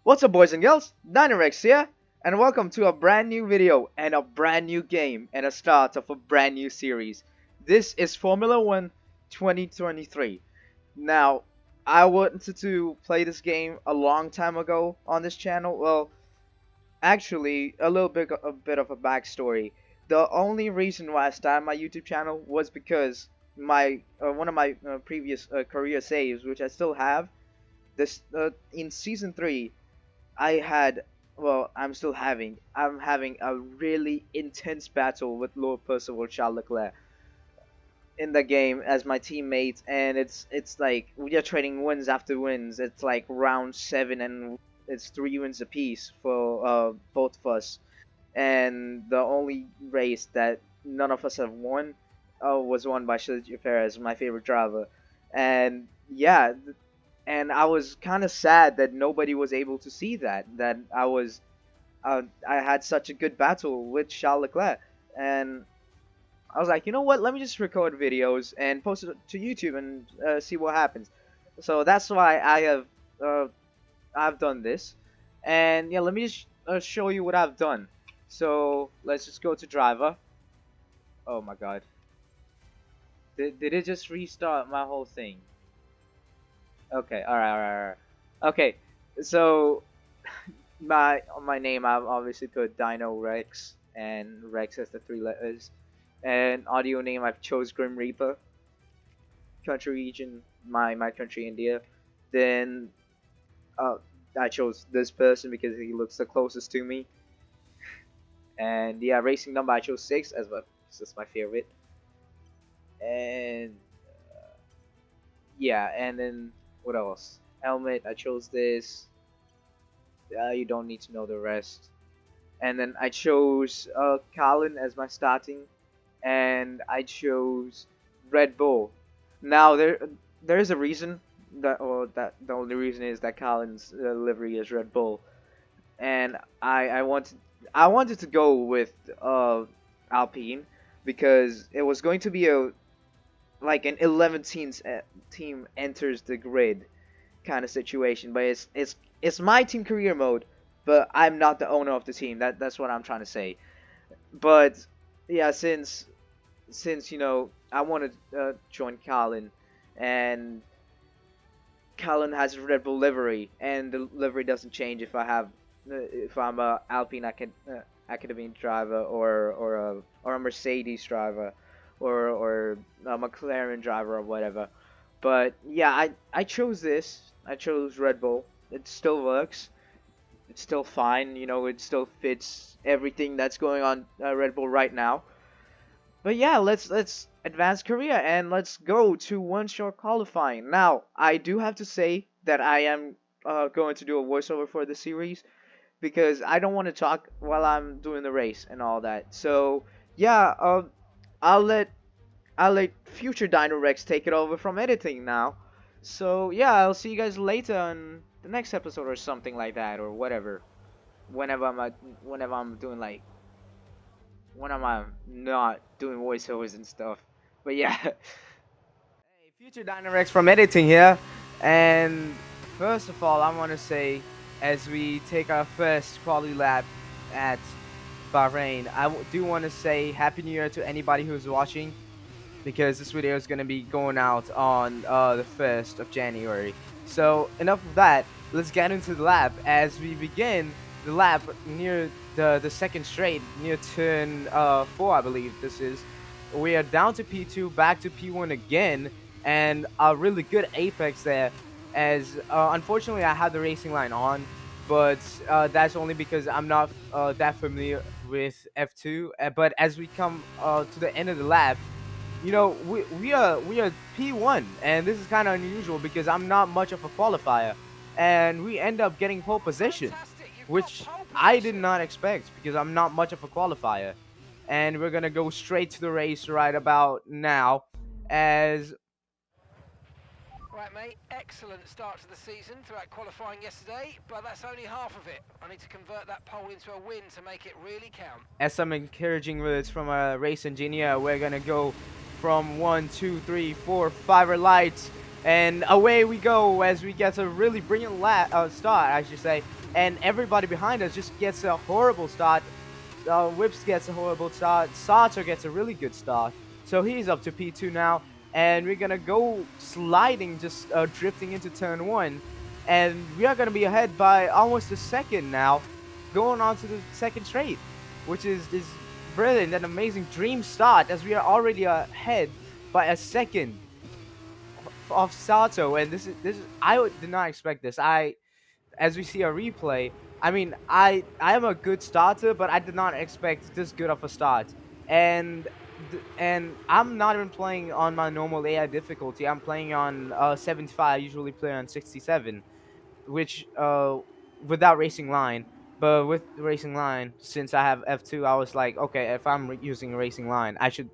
What's up, boys and girls? Dynarex here, and welcome to a brand new video and a brand new game and a start of a brand new series. This is Formula 1 2023. Now, I wanted to play this game a long time ago on this channel. Well, actually, a bit of a backstory. The only reason why I started my YouTube channel was because my one of my previous career saves, which I still have, this in season 3 I had, well, I'm having a really intense battle with Lord Percival Charles Leclerc in the game as my teammate, and it's like we are trading wins after wins. It's like round 7, and it's 3 wins apiece for both of us. And the only race that none of us have won was won by Sergio Perez, my favorite driver. And yeah, and I was kind of sad that nobody was able to see that I had such a good battle with Charles Leclerc, and I was like, you know what? Let me just record videos and post it to YouTube and see what happens. So that's why uh, I've done this, and yeah, let me just show you what I've done. So let's just go to driver. Oh my God, did it just restart my whole thing? Okay, all right. Okay, so my name I've obviously put Dino Rex, and Rex has the 3 letters. And audio name I've chose Grim Reaper. Country region, my country India. Then uh, I chose this person because he looks the closest to me. And yeah, racing number I chose 6 as well. This is my favorite. And yeah, and then what else? Helmet I chose this. You don't need to know the rest. And then I chose Colin as my starting, and I chose Red Bull. Now there is a reason that the only reason is that Colin's livery is Red Bull, and I wanted to go with Alpine because it was going to be a like an 11 teams team enters the grid kind of situation, but it's my team career mode, but I'm not the owner of the team. That's what I'm trying to say. But yeah, since I want to join Colin, and Colin has a Red Bull livery, and the livery doesn't change if I'm a Alpine Academy driver or a Mercedes driver or a McLaren driver or whatever. But yeah, I chose this. I chose Red Bull. It still works. It's still fine. It still fits everything that's going on Red Bull right now. But yeah, let's advance Korea and let's go to one short qualifying. Now, I do have to say that I am going to do a voiceover for the series because I don't want to talk while I'm doing the race and all that. So yeah, I'll let I'll let future Dino Rex take it over from editing now. So yeah, I'll see you guys later on the next episode or something like that or whatever. Whenever I'm doing like when am I not doing voiceovers and stuff. But yeah. Hey, future Dynarex from editing here. And first of all, I want to say, as we take our first quality lap at Bahrain, do want to say Happy New Year to anybody who's watching, because this video is going to be going out on the 1st of January. So enough of that, let's get into the lap as we begin the lap near the second straight, near turn 4 I believe this is. We are down to P2, back to P1 again, and a really good apex there, as unfortunately I have the racing line on, but that's only because I'm not that familiar with F2. But as we come to the end of the lap, we are P1, and this is kind of unusual because I'm not much of a qualifier, and we end up getting pole position, which I did not expect because I'm not much of a qualifier. And we're gonna go straight to the race right about now, as Right, mate, excellent start to the season throughout qualifying yesterday, but that's only half of it. I need to convert that pole into a win to make it really count. as some encouraging words from a race engineer, we're gonna go from 1, 2, 3, 4, 5 red lights And away we go as we get a really brilliant start, I should say. And everybody behind us just gets a horrible start. Whips gets a horrible start. Sato gets a really good start. So he's up to P2 now. And we're going to go sliding, just drifting into turn one. And we are going to be ahead by almost a second now, going on to the second straight, which is brilliant, an amazing dream start as we are already ahead by a second of Sato. And this is did not expect this. As we see a replay, I mean, I am a good starter, but I did not expect this good of a start. And and I'm not even playing on my normal AI difficulty. I'm playing on 75. I usually play on 67, which without racing line. But with racing line, since I have F2, I was like, okay, if I'm using racing line, I should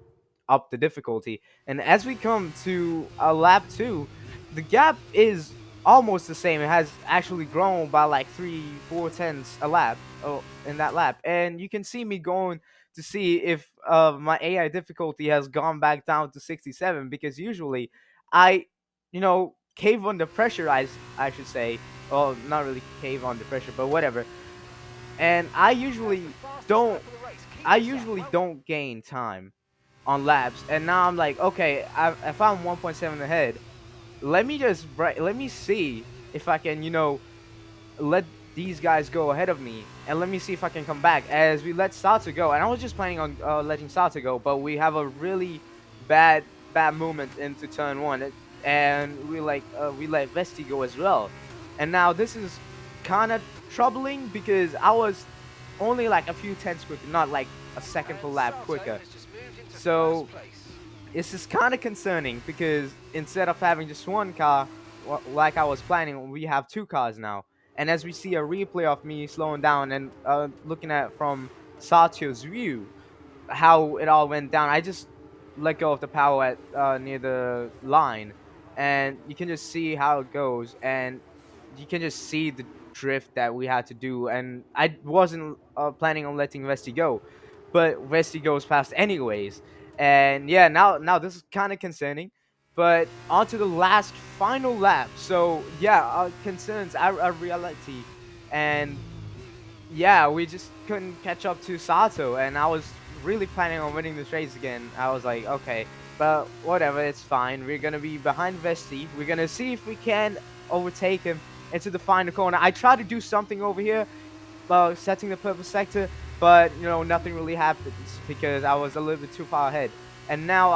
up the difficulty. And as we come to a lap two, the gap is almost the same. It has actually grown by like 3-4 tenths a lap, in that lap. And you can see me going to see if my AI difficulty has gone back down to 67, because usually I, cave under pressure, I should say. Well, not really cave under pressure, but whatever. And That's the fastest lap don't of the race. Keep I this up. usually Well, don't gain time on laps. And now I'm like, okay, if I'm 1.7 ahead, let me see if I can, let these guys go ahead of me, and let me see if I can come back as we let Sato go. And I was just planning on letting Sato go, but we have a really bad movement into turn one, and we let Vesti go as well. And now this is kind of troubling because I was only like a few tenths quicker, not like a second per and lap Sato quicker. has just moved into first So place. this is kind of concerning because instead of having just one car, like I was planning, we have two cars now. And as we see a replay of me slowing down and looking at from Sato's view, how it all went down, I just let go of the power at near the line, and you can just see how it goes, and you can just see the drift that we had to do. And I wasn't planning on letting Vesti go, but Vesti goes past anyways. And yeah, now this is kind of concerning. But on to the last final lap. So yeah, concerns are reality. And yeah, we just couldn't catch up to Sato, and I was really planning on winning this race again. I was like, okay, but whatever, it's fine. We're gonna be behind Vesti. We're gonna see if we can overtake him into the final corner. I tried to do something over here, setting the purple sector, but nothing really happens because I was a little bit too far ahead. And now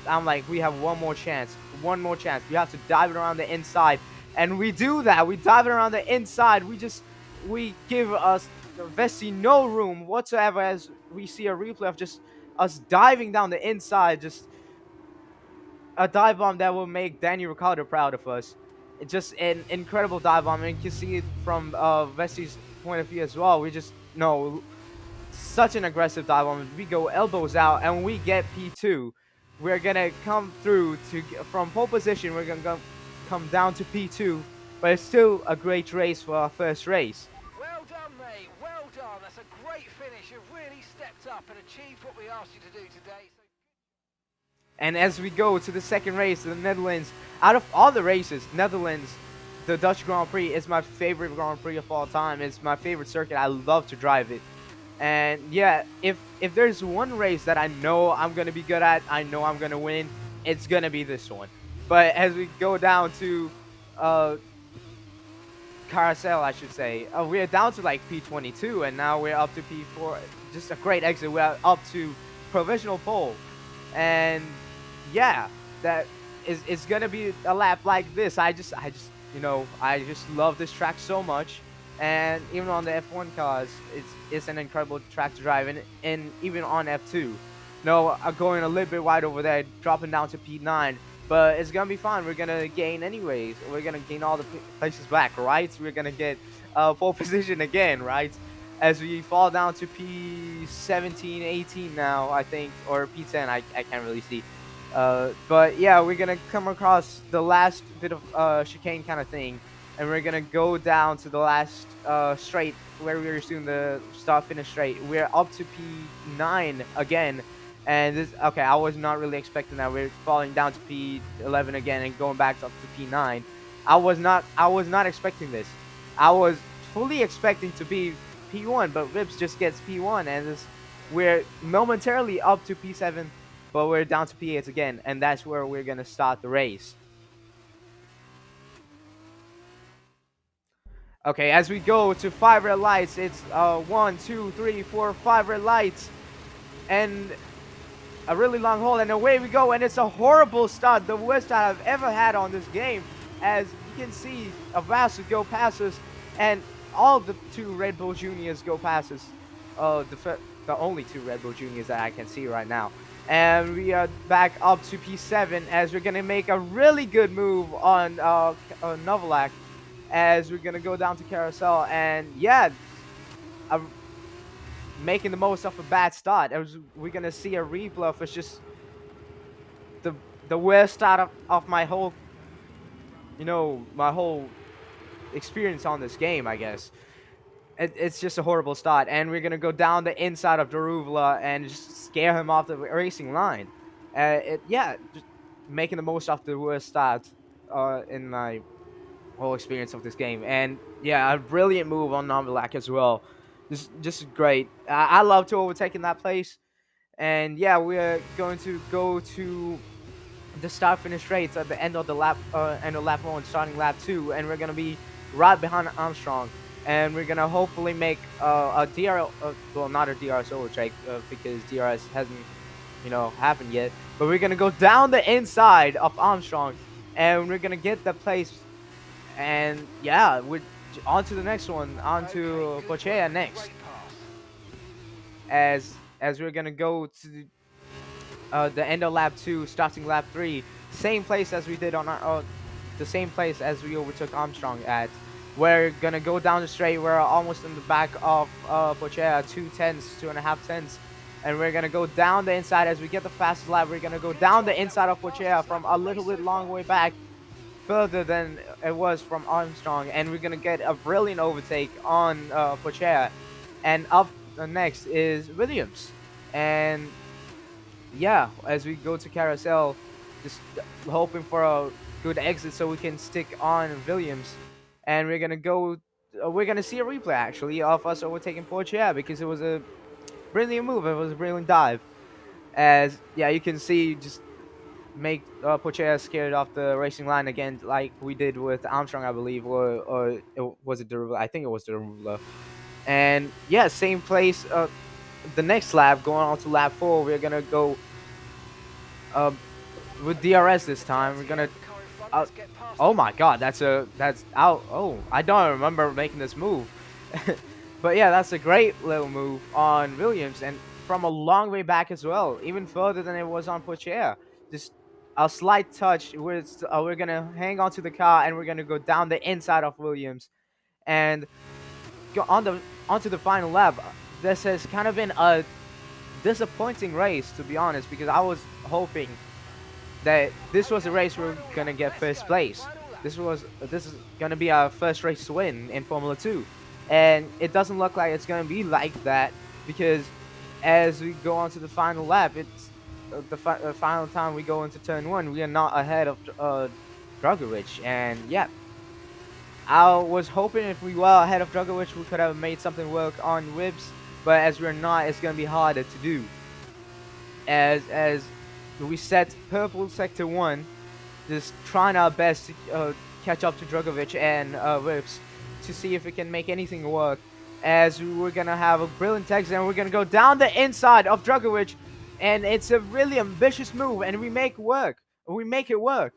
I'm like, we have one more chance. We have to dive it around the inside, and we do that. We dive it around the inside. We give us Vesti no room whatsoever as we see a replay of just us diving down the inside, just a dive bomb that will make Danny Ricciardo proud of us. It's just an incredible dive bomb, and you can see it from Vesti's point of view as well. We just no such an aggressive dive bomb. We go elbows out, and we get P2. We're gonna come through from pole position. We're gonna come down to P2, but it's still a great race for our first race. Well done, mate. Well done. That's a great finish. You've really stepped up and achieved what we asked you to do today. And as we go to the second race, the Netherlands, out of all the races, Netherlands, the Dutch Grand Prix is my favorite Grand Prix of all time. It's my favorite circuit. I love to drive it. And yeah, if there's one race that I know I'm gonna be good at, I know I'm gonna win, it's gonna be this one. But as we go down to uh carousel, I should say, we're down to like P22, and now we're up to P4. Just a great exit. We're up to provisional pole, and yeah, that is it's gonna be a lap like this. I just love this track so much. And even on the F1 cars, it's an incredible track to drive, and even on F2. No, I'm going a little bit wide over there, dropping down to P9, but it's gonna be fine. We're gonna gain anyways. We're gonna gain all the places back, right? We're gonna get pole position again, right? As we fall down to P17, 18 now, I think, or P10. I can't really see. But yeah, we're gonna come across the last bit of chicane kind of thing, and we're gonna go down to the last straight where we're doing the start finish straight. We're up to P9 again, And this, okay, I was not really expecting that. We're falling down to P11 again and going back up to P9. I was not expecting this. I was fully expecting to be P1, but Rips just gets P1, and we're momentarily up to P7, but we're down to P8 again, and that's where we're gonna start the race. Okay, as we go to 5 red lights, it's 1, 2, 3, 4, 5 red lights, and a really long hole, and away we go, and it's a horrible start, the worst I've ever had on this game. As you can see, Avasu go past us, and all the two Red Bull Juniors go past us. The only two Red Bull Juniors that I can see right now. And we are back up to P7 as we're gonna make a really good move on Novalak, as we're gonna go down to Carousel, and yeah, uh, making the most of a bad start. As we're gonna see a replay of it's just the the worst start of my whole, my whole experience on this game, I guess. It's just a horrible start, and we're gonna go down the inside of Daruvla and just scare him off the racing line. Yeah, just making the most of the worst start in my whole experience of this game. And yeah, a brilliant move on Novalak as well. Just great. I love to overtaking that place. And yeah, we're going to go to the start finish rates at the end of the lap, end of lap 1, starting lap 2, and we're gonna be right behind Armstrong, and we're gonna hopefully make a DRS, well, not a DRS overtake, because DRS hasn't, happened yet, but we're gonna go down the inside of Armstrong, and we're gonna get the place, and yeah, we're on to the next one, on to Pochea next, as we're gonna go to the end of lap 2, starting lap 3, same place as we did on the same place as we overtook Armstrong at. We're gonna go down the straight. We're almost in the back of Pochea, 2 tenths, 2.5 tenths, and we're gonna go down the inside as we get the fastest lap. We're gonna go down the inside of Pochea from a little bit long way back, further than it was from Armstrong, and we're gonna get a brilliant overtake on Pochea. And up next is Williams, and yeah, as we go to Carousel, just hoping for a good exit so we can stick on Williams. And we're gonna see a replay actually of us overtaking Portia, because it was a brilliant move. It was a brilliant dive. As yeah, you can see, just make Portia scared off the racing line again, like we did with Armstrong, I believe, was it Derula? I think it was Derula. And yeah, same place. The next lap, going on to lap 4, we're gonna go uh, with DRS this time. We're gonna. Oh my God, that's out. Oh, I don't remember making this move, but yeah, that's a great little move on Williams, and from a long way back as well, even further than it was on Poitiers. Just a slight touch. We're gonna hang on to the car, and we're gonna go down the inside of Williams, and go onto the final lap. This has kind of been a disappointing race, to be honest, because I was hoping that this was a race we're gonna get first place. This is gonna be our first race to win in Formula 2, and it doesn't look like it's gonna be like that, because as we go on to the final lap, it's the final time we go into turn 1, we are not ahead of Dragovic, and yeah, I was hoping if we were ahead of Dragovic, we could have made something work on Ribs, but as we're not, it's gonna be harder to do. As we set purple sector 1, just trying our best to catch up to Dragovic and Ribs to see if we can make anything work. As we're gonna have a brilliant exit, and we're gonna go down the inside of Dragovic, and it's a really ambitious move, and we make it work.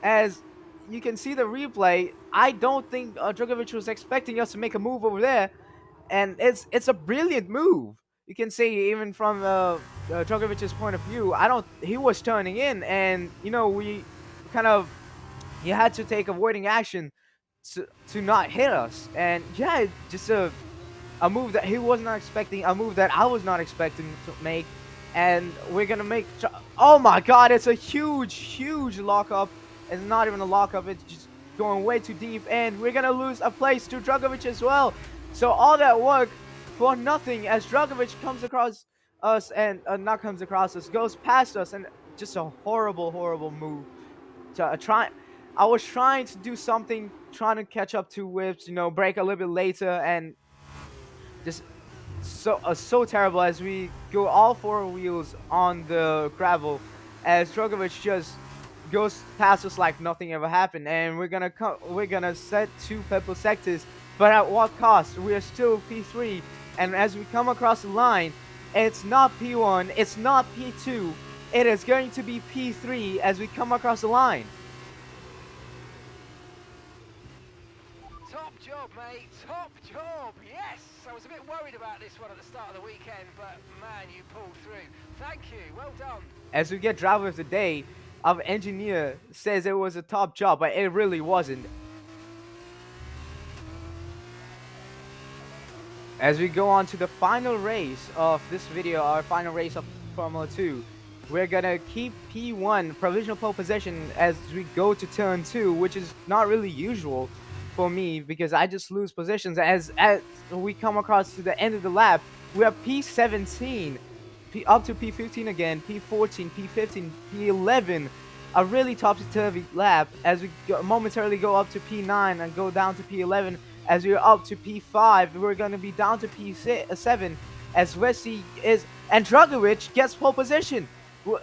As you can see the replay, I don't think Dragovic was expecting us to make a move over there, and it's a brilliant move. You can see even from Djokovic's point of view, he was turning in, and we kind of he had to take avoiding action to not hit us, and yeah, just a move that he was not expecting, a move that I was not expecting to make, and we're gonna make. Oh my God, it's a huge lockup. It's not even a lockup. It's just going way too deep, and we're gonna lose a place to Dragovic as well. So all that work for nothing, as Dragovic comes across us and not comes across us, goes past us, and just a horrible, horrible move. To I was trying to do something, trying to catch up to whips, break a little bit later, and just so terrible as we go all four wheels on the gravel, as Drogovic just goes past us like nothing ever happened, and we're gonna set two purple sectors, but at what cost? We are still P3, and as we come across the line, it's not P1, it's not P2, it is going to be P3 as we come across the line. Top job, mate. Top job. Yes. I was a bit worried about this one at the start of the weekend, but man, you pulled through. Thank you. Well done. As we get driver of the day, our engineer says it was a top job, but it really wasn't. As we go on to the final race of this video, our final race of Formula 2, we're gonna keep P1 provisional pole position as we go to turn 2, which is not really usual for me because I just lose positions as we come across to the end of the lap. We are P17, up to P15 again, P14, P15, P11. A really topsy-turvy lap as we momentarily go up to P9 and go down to P11. As we're up to P5, we're going to be down to P7 as Westy is, and Dragovic gets pole position,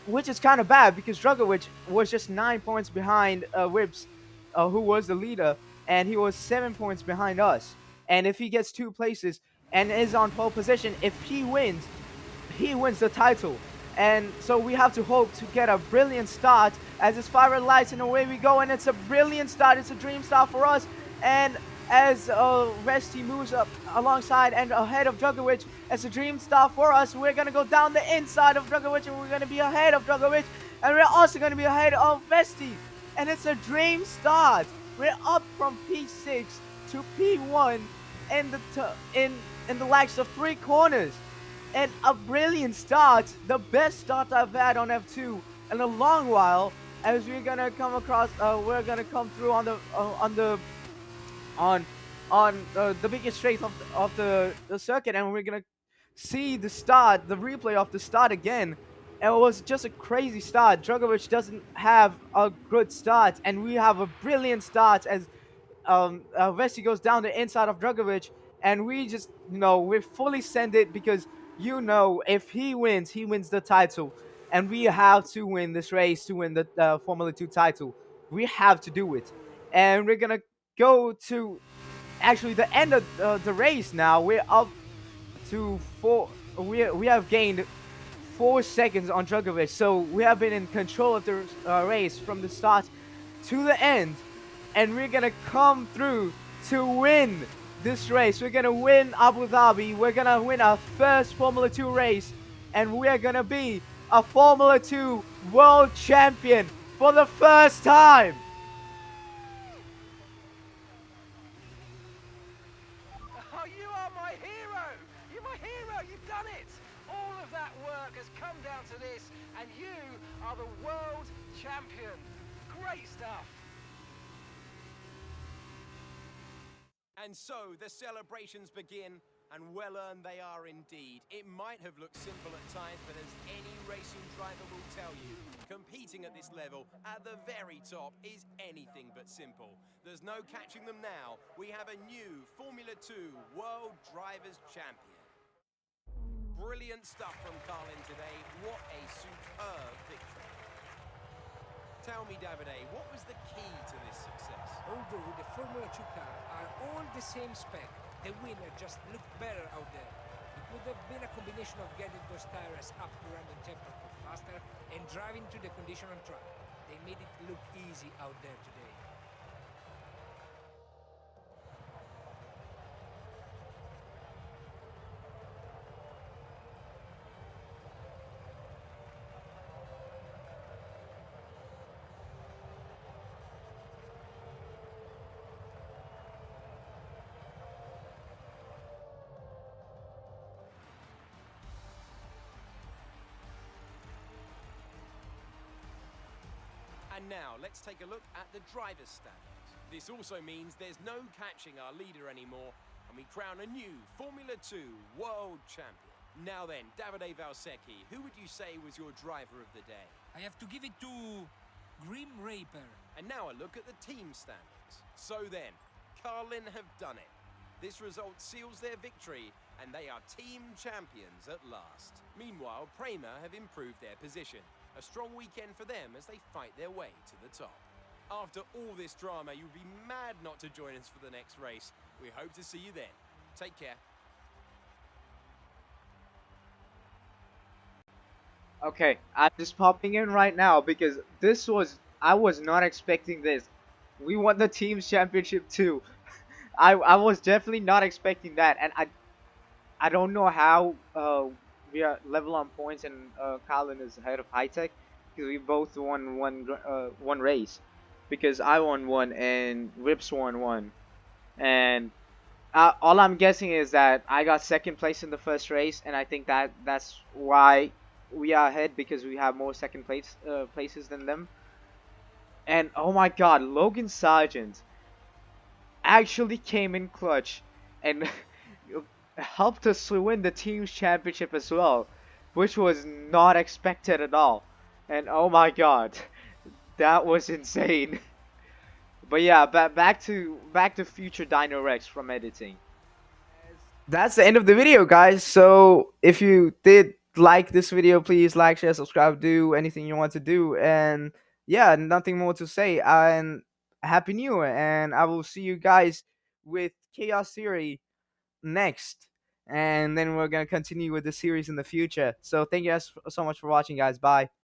which is kind of bad because Dragovic was just 9 points behind Whips, who was the leader, and he was 7 points behind us. And if he gets 2 places and is on pole position, if he wins the title. And so we have to hope to get a brilliant start as it's fire red lights and away we go, and it's a brilliant start. It's a dream start for us. And as Resty moves up alongside and ahead of Dragovic, it's a dream start for us. We're going to go down the inside of Dragovic, and we're going to be ahead of Dragovic, and we're also going to be ahead of Vesty. And it's a dream start. We're up from P6 to P1 in the likes of 3 corners. And a brilliant start, the best start I've had on F2 in a long while. As we're gonna come across, we're gonna come through on the biggest straight of the circuit, and we're gonna see the replay of the start again. And it was just a crazy start. Dragovic doesn't have a good start, and we have a brilliant start as Vessi goes down the inside of Dragovic, and we just, we fully send it because, if he wins the title, and we have to win this race to win the Formula 2 title. We have to do it, and we're gonna go to actually the end of the race now. We're up to 4. We have gained 4 seconds on Dragovic, so we have been in control of the race from the start to the end. And we're gonna come through to win this race. We're gonna win Abu Dhabi. We're gonna win our first Formula 2 race, and we're gonna be a Formula 2 world champion for the first time. Oh, you are my hero. You're my hero. You've done it. All of that work has come down to this, and you are the world champion. Great stuff. And so the celebrations begin, and well earned they are indeed. It might have looked simple at times, but as any racing driver will tell you, competing at this level, at the very top, is anything but simple. There's no catching them now. We have a new Formula 2 World Drivers' Champion. Brilliant stuff from Carlin today. What a superb victory. Tell me, Davide, what was the key to this success? Although the Formula 2 car are all the same spec, the winner just looked better out there. It would have been a combination of getting those tires up to random temperature faster and driving to the condition on track. They made it look easy out there today. And now, let's take a look at the driver's standings. This also means there's no catching our leader anymore, and we crown a new Formula 2 World Champion. Now then, Davide Valsecchi, who would you say was your driver of the day? I have to give it to Grim Reaper. And now a look at the team standings. So then, Carlin have done it. This result seals their victory, and they are team champions at last. Meanwhile, Prema have improved their position. A strong weekend for them as they fight their way to the top. After all this drama, you'd be mad not to join us for the next race. We hope to see you then. Take care. Okay, I'm just popping in right now because I was not expecting this. We won the team's championship too. I was definitely not expecting that, and I don't know how we are level on points and Colin is ahead of High Tech because we both won one race because I won one and Rips won one, and all I'm guessing is that I got second place in the first race, and I think that's why we are ahead because we have more places than them. And oh my God, Logan Sargent actually came in clutch and helped us to win the team's championship as well, which was not expected at all. And oh my God, that was insane. But yeah, back to future Dino Rex from editing. That's the end of the video, guys. So if you did like this video, please like, share, subscribe, do anything you want to do. And yeah, nothing more to say. And happy new year. And I will see you guys with Chaos Theory next. And then we're gonna continue with the series in the future. So thank you guys so much for watching, guys. Bye.